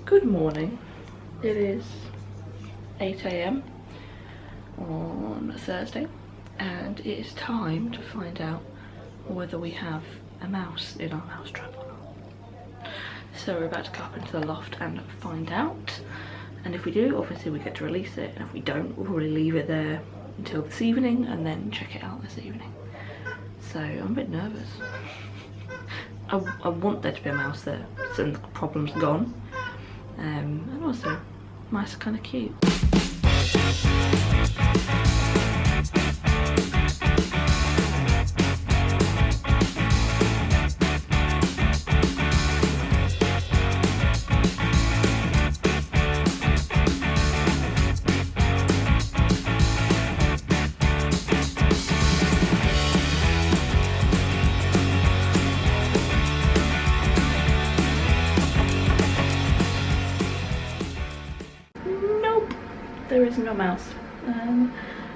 Good morning. It is 8 AM on Thursday and it is time to find out whether we have a mouse in our mouse trap or not. So we're about to go up into the loft and find out, and if we do, obviously we get to release it, and if we don't, we'll probably leave it there until this evening and then check it out this evening. So I'm a bit nervous. I want there to be a mouse there so the problem's gone. And also, mice are kind of cute. There is no mouse.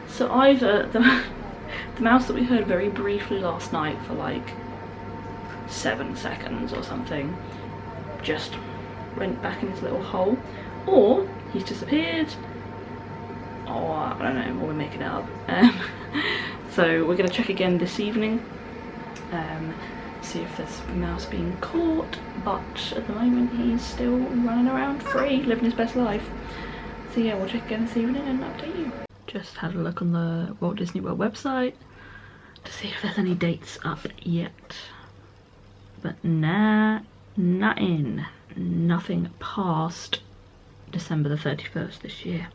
So either the mouse that we heard very briefly last night for like 7 seconds or something just went back in his little hole, or he's disappeared, or I don't know, or we're making it up. So we're going to check again this evening, see if there's a mouse being caught, but at the moment he's still running around free, living his best life. So yeah, we'll check again this evening and update you. Just had a look on the Walt Disney World website to see if there's any dates up yet. But nah, nothing past December the 31st this year.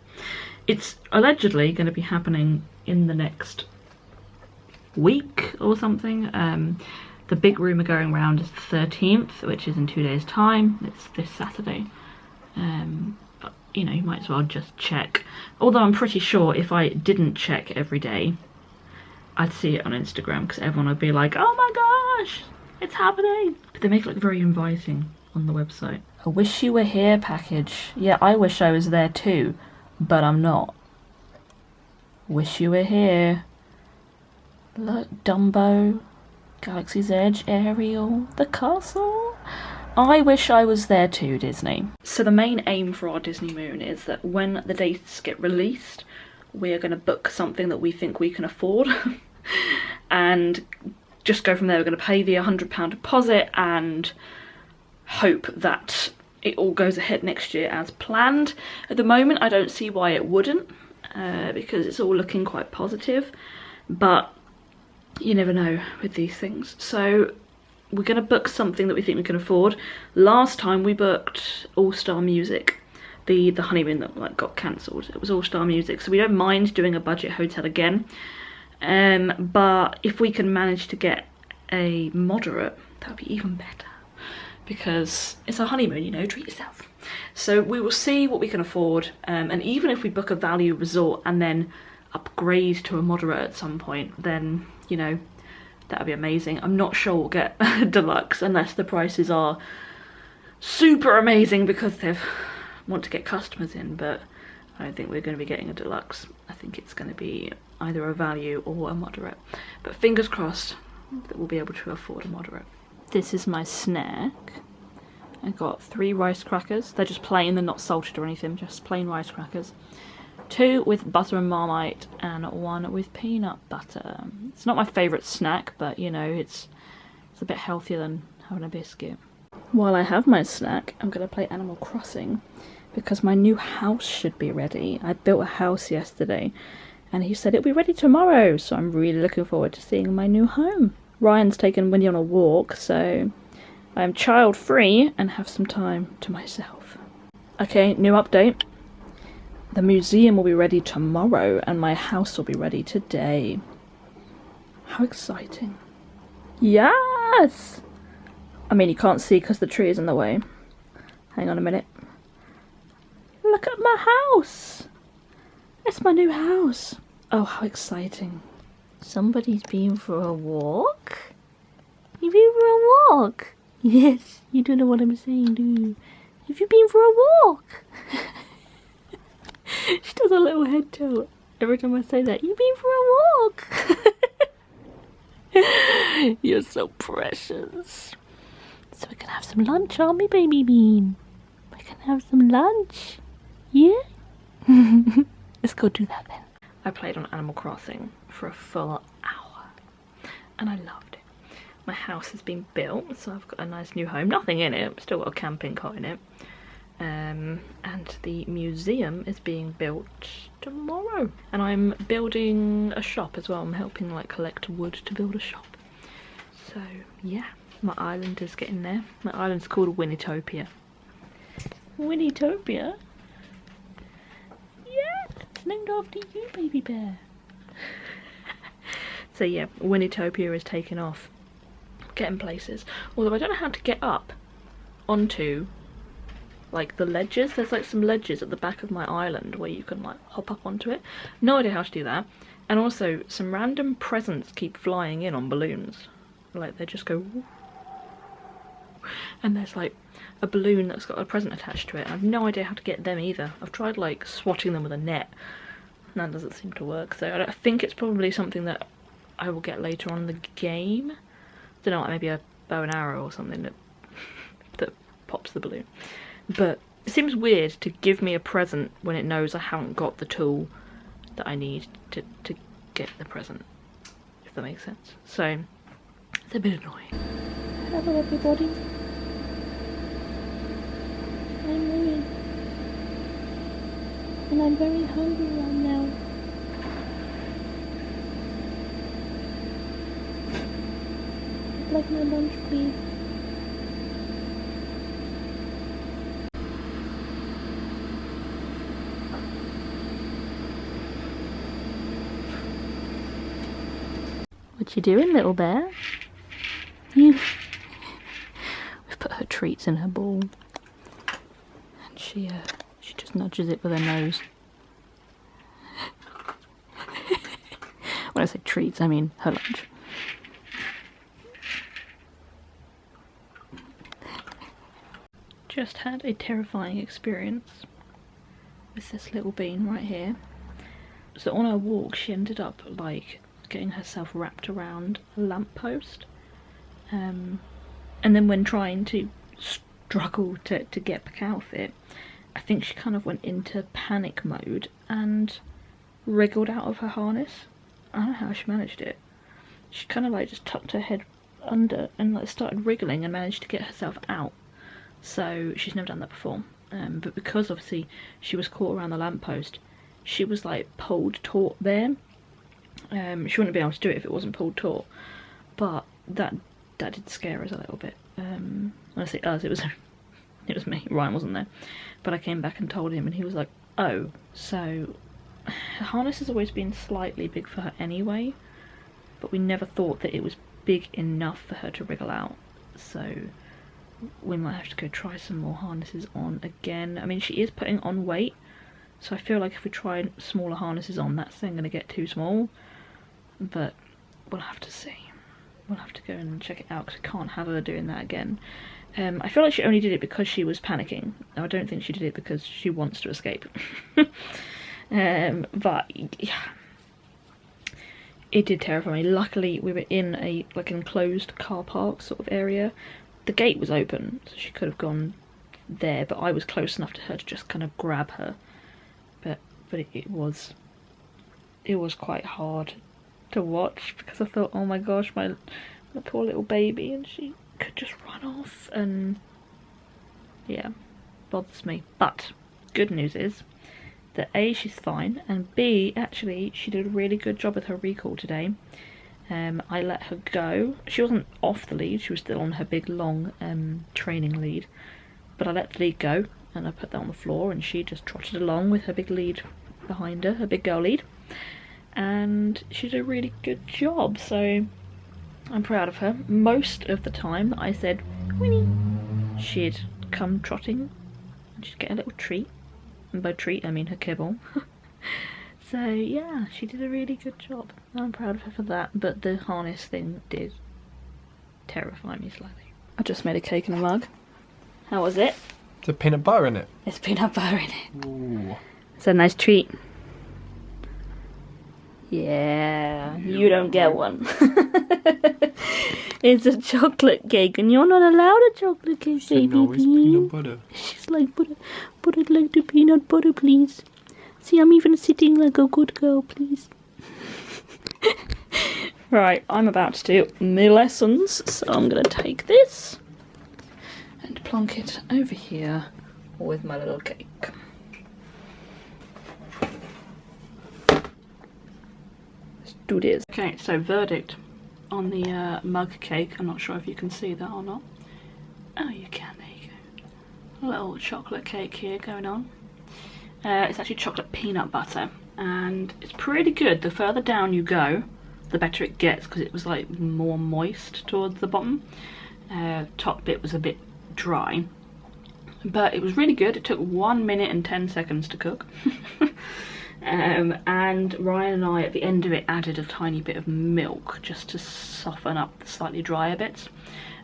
It's allegedly going to be happening in the next week or something. The big rumour going around is the 13th, which is in 2 days' time. It's this Saturday. You know, you might as well just check. Although I'm pretty sure if I didn't check every day, I'd see it on Instagram because everyone would be like, oh my gosh, it's happening. But they make it look very inviting on the website. A wish you were here package. Yeah, I wish I was there too, but I'm not. Wish you were here. Look, Dumbo, Galaxy's Edge, Ariel, the castle. I wish I was there too, Disney. So the main aim for our Disney Moon is that when the dates get released, we're going to book something that we think we can afford and just go from there. We're going to pay the £100 deposit and hope that it all goes ahead next year as planned. At the moment, I don't see why it wouldn't, because it's all looking quite positive, but you never know with these things. So we're going to book something that we think we can afford. Last time we booked All Star Music, the honeymoon that like got cancelled. It was All Star Music, so we don't mind doing a budget hotel again. But if we can manage to get a moderate, that'd be even better, because it's a honeymoon, you know, treat yourself. So we will see what we can afford, and even if we book a value resort and then upgrade to a moderate at some point, then you know, that would be amazing. I'm not sure we'll get deluxe unless the prices are super amazing because they want to get customers in, but I don't think we're going to be getting a deluxe. I think it's going to be either a value or a moderate. But fingers crossed that we'll be able to afford a moderate. This is my snack. I got 3 rice crackers. They're just plain, they're not salted or anything, just plain rice crackers. 2 with butter and Marmite and 1 with peanut butter. It's not my favourite snack, but you know, it's a bit healthier than having a biscuit. While I have my snack, I'm going to play Animal Crossing because my new house should be ready. I built a house yesterday and he said it'll be ready tomorrow, so I'm really looking forward to seeing my new home. Ryan's taken Winnie on a walk, so I'm child free and have some time to myself. Okay, new update. The museum will be ready tomorrow and my house will be ready today. How exciting. Yes! I mean, you can't see because the tree is in the way. Hang on a minute. Look at my house! It's my new house. Oh, how exciting. Somebody's been for a walk? You've been for a walk? Yes, you don't know what I'm saying, do you? Have you been for a walk? She does a little head tilt every time I say that. You've been for a walk. You're so precious. So we can have some lunch, aren't we, baby bean? We're can have some lunch. Yeah? Let's go do that then. I played on Animal Crossing for a full hour and I loved it. My house has been built, so I've got a nice new home. Nothing in it, still got a camping cot in it. And the museum is being built tomorrow. And I'm building a shop as well. I'm helping like collect wood to build a shop. So yeah, my island is getting there. My island's called Winnitopia. Winnitopia? Yeah, it's named after you, baby bear. So yeah, Winnitopia is taking off. Getting places. Although I don't know how to get up onto like the ledges. There's like some ledges at the back of my island where you can like hop up onto it. No idea how to do that. And also some random presents keep flying in on balloons. Like they just go woo. And there's like a balloon that's got a present attached to it. I have no idea how to get them either. I've tried like swatting them with a net. That doesn't seem to work. So I think it's probably something that I will get later on in the game. I don't know, like maybe a bow and arrow or something that pops the balloon. But it seems weird to give me a present when it knows I haven't got the tool that I need to get the present, if that makes sense. So it's a bit annoying. Hello everybody. I'm Winnie. And I'm very hungry right now. I'd like my lunch, please. What you doing, little bear? We've put her treats in her bowl. And she just nudges it with her nose. When I say treats, I mean her lunch. Just had a terrifying experience with this little bean right here. So on her walk she ended up like getting herself wrapped around a lamppost, and then when trying to struggle to get back out of it, I think she kind of went into panic mode and wriggled out of her harness. I don't know how she managed it. She kind of like just tucked her head under and like started wriggling and managed to get herself out. So she's never done that before, but because obviously she was caught around the lamppost, she was like pulled taut there. She wouldn't be able to do it if it wasn't pulled taut, but that did scare us a little bit. When I say us, it was me. Ryan wasn't there, but I came back and told him, and he was like, "Oh, so her harness has always been slightly big for her anyway, but we never thought that it was big enough for her to wriggle out. So we might have to go try some more harnesses on again. I mean, she is putting on weight, so I feel like if we try smaller harnesses on, that's then going to get too small. But we'll have to see. We'll have to go and check it out because I can't have her doing that again. I feel like she only did it because she was panicking. I don't think she did it because she wants to escape. But yeah, it did terrify me. Luckily we were in a like enclosed car park sort of area. The gate was open, so she could have gone there, but I was close enough to her to just kind of grab her. But it was quite hard to watch because I thought, oh my gosh, my poor little baby, and she could just run off, and yeah, bothers me. But good news is that A, she's fine, and B, actually she did a really good job with her recall today. I let her go. She wasn't off the lead, she was still on her big long training lead, but I let the lead go and I put that on the floor, and she just trotted along with her big lead behind her, her big girl lead, and she did a really good job, so I'm proud of her. Most of the time that I said Winnie, she'd come trotting and she'd get a little treat, and by treat I mean her kibble. So yeah, she did a really good job. I'm proud of her for that, but the harness thing did terrify me slightly. I just made a cake in a mug. How was it? Is there peanut butter in it? There's peanut butter in it. Ooh. It's a nice treat. Yeah, you don't get one. It's a chocolate cake, and you're not allowed a chocolate cake, baby. No, it's peanut butter. She's like, but I'd like the peanut butter, please. See, I'm even sitting like a good girl, please. Right, I'm about to do my lessons, so I'm going to take this and plonk it over here with my little cake. Let's do this. Okay, so verdict on the mug cake. I'm not sure if you can see that or not. Oh, you can, there you go. A little chocolate cake here going on. It's actually chocolate peanut butter, and it's pretty good. The further down you go, the better it gets, because it was like more moist towards the bottom. Top bit was a bit dry, but it was really good. It took 1 minute and 10 seconds to cook. And Ryan and I at the end of it added a tiny bit of milk just to soften up the slightly drier bits,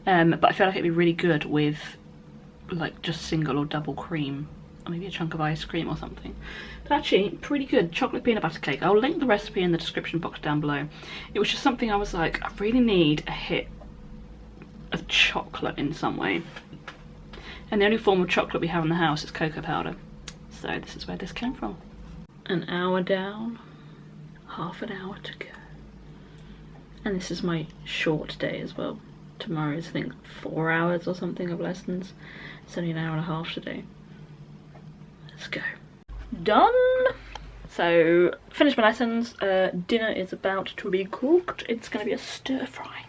but I feel like it'd be really good with like just single or double cream, or maybe a chunk of ice cream or something. But actually pretty good. Chocolate peanut butter cake. I'll link the recipe in the description box down below. It was just something I was like, I really need a hit of chocolate in some way, and the only form of chocolate we have in the house is cocoa powder, so this is where this came from. An hour down, half an hour to go, and this is my short day as well. Tomorrow is I think 4 hours or something of lessons. It's only an hour and a half today. Let's go. Done. So finished my lessons. Dinner is about to be cooked. It's going to be a stir fry.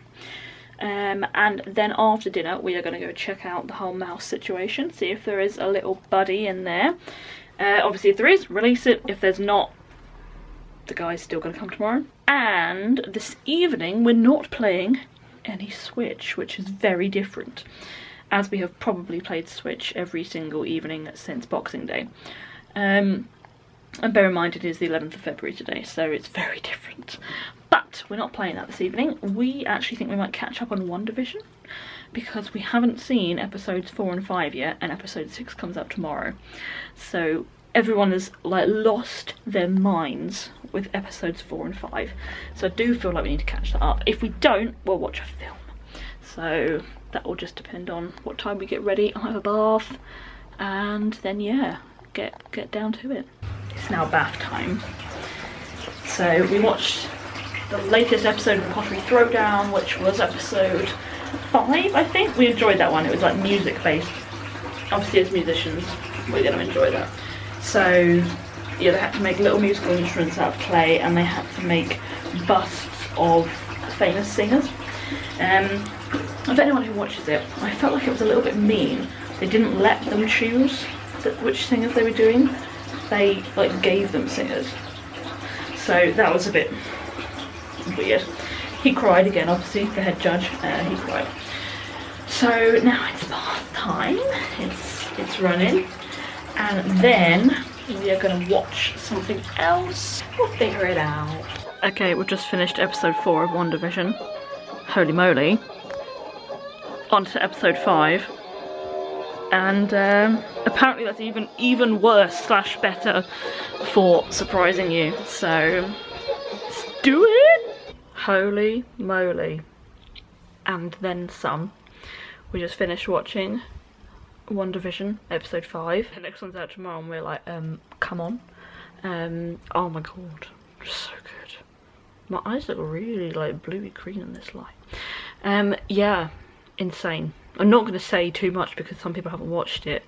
And then after dinner we are going to go check out the whole mouse situation, see if there is a little buddy in there. Obviously if there is, release it. If there's not, the guy's still going to come tomorrow. And this evening we're not playing any Switch, which is very different, as we have probably played Switch every single evening since Boxing Day. And bear in mind it is the 11th of February today, so it's very different. But we're not playing that this evening. We actually think we might catch up on WandaVision, because we haven't seen episodes 4 and 5 yet, and episode 6 comes out tomorrow. So everyone has like lost their minds with episodes 4 and 5. So I do feel like we need to catch that up. If we don't, we'll watch a film. So that will just depend on what time we get ready. I'll have a bath, and then yeah, get down to it. It's now bath time. So we watched the latest episode of Pottery Throwdown, which was episode 5, I think. We enjoyed that one. It was like music based. Obviously as musicians we're going to enjoy that. So yeah, they had to make little musical instruments out of clay, and they had to make busts of famous singers. If anyone who watches it, I felt like it was a little bit mean. They didn't let them choose which singers they were doing. They like gave them singers. So that was a bit weird. He cried again, obviously, the head judge, he cried. So now it's bath time, it's running, and then we are going to watch something else. We'll figure it out. Okay, we've just finished episode 4 of WandaVision. Holy moly. On to episode 5. And apparently that's even worse slash better for surprising you. So let's do it. Holy moly. And then some. We just finished watching WandaVision episode 5. The next one's out tomorrow, and we're like, come on. Oh my god, so good. My eyes look really like bluey green in this light. Yeah, insane. I'm not going to say too much because some people haven't watched it,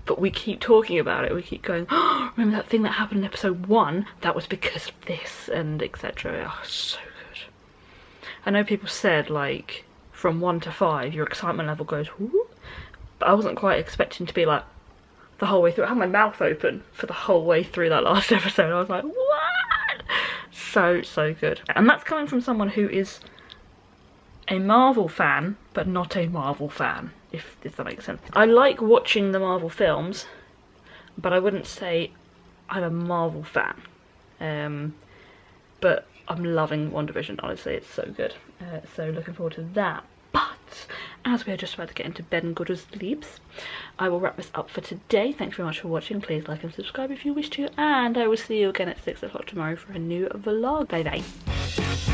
but we keep talking about it. We keep going, oh, remember that thing that happened in episode 1? That was because of this, and etc. Oh, so good. I know people said, like, from 1 to 5, your excitement level goes, whoo, but I wasn't quite expecting to be like, the whole way through. I had my mouth open for the whole way through that last episode. I was like, what? So good. And that's coming from someone who is a Marvel fan, but not a Marvel fan, if that makes sense. I like watching the Marvel films, but I wouldn't say I'm a Marvel fan. But I'm loving WandaVision, honestly, it's so good. So looking forward to that. But as we are just about to get into bed and go to sleep, I will wrap this up for today. Thanks very much for watching. Please like and subscribe if you wish to, and I will see you again at 6 o'clock tomorrow for a new vlog. Bye bye.